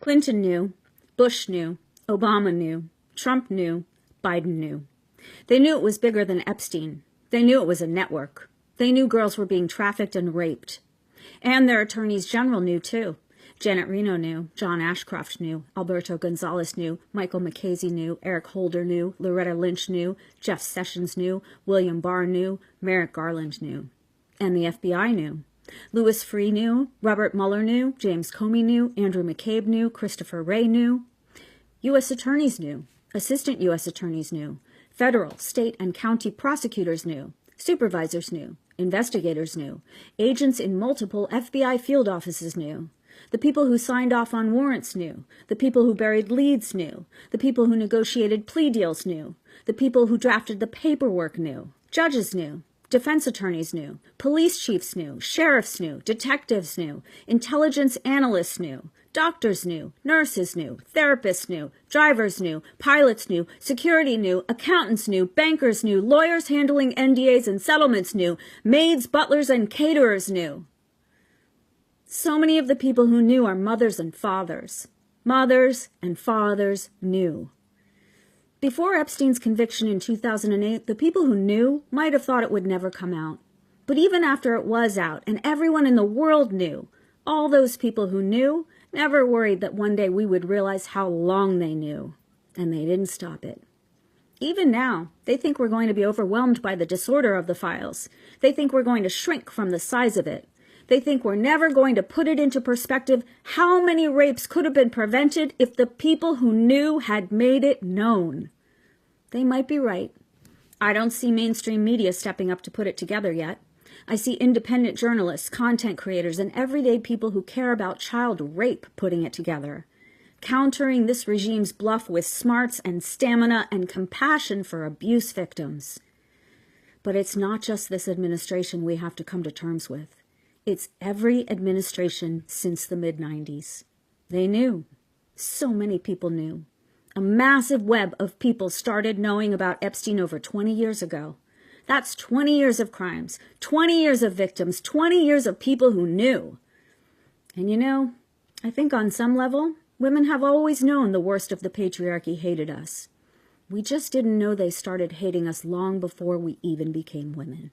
Clinton knew, Bush knew, Obama knew, Trump knew, Biden knew. They knew it was bigger than Epstein. They knew it was a network. They knew girls were being trafficked and raped. And their attorneys general knew, too. Janet Reno knew, John Ashcroft knew, Alberto Gonzales knew, Michael McCasey knew, Eric Holder knew, Loretta Lynch knew, Jeff Sessions knew, William Barr knew, Merrick Garland knew. And the FBI knew. Louis Freeh knew, Robert Mueller knew, James Comey knew, Andrew McCabe knew, Christopher Wray knew. U.S. attorneys knew, assistant U.S. attorneys knew, federal, state, and county prosecutors knew, supervisors knew, investigators knew, agents in multiple FBI field offices knew. The people who signed off on warrants knew. The people who buried leads knew. The people who negotiated plea deals knew. The people who drafted the paperwork knew. Judges knew. Defense attorneys knew. Police chiefs knew. Sheriffs knew. Detectives knew. Intelligence analysts knew. Doctors knew. Nurses knew. Therapists knew. Drivers knew. Pilots knew. Security knew. Accountants knew. Bankers knew. Lawyers handling NDAs and settlements knew. Maids, butlers, and caterers knew. So many of the people who knew are mothers and fathers. Mothers and fathers knew. Before Epstein's conviction in 2008, the people who knew might have thought it would never come out. But even after it was out and everyone in the world knew, all those people who knew never worried that one day we would realize how long they knew. And they didn't stop it. Even now, they think we're going to be overwhelmed by the disorder of the files. They think we're going to shrink from the size of it. They think we're never going to put it into perspective how many rapes could have been prevented if the people who knew had made it known. They might be right. I don't see mainstream media stepping up to put it together yet. I see independent journalists, content creators, and everyday people who care about child rape putting it together, countering this regime's bluff with smarts and stamina and compassion for abuse victims. But it's not just this administration we have to come to terms with. It's every administration since the mid-90s. They knew. So many people knew. A massive web of people started knowing about Epstein over 20 years ago. That's 20 years of crimes, 20 years of victims, 20 years of people who knew. And you know, I think on some level, women have always known the worst of the patriarchy hated us. We just didn't know they started hating us long before we even became women.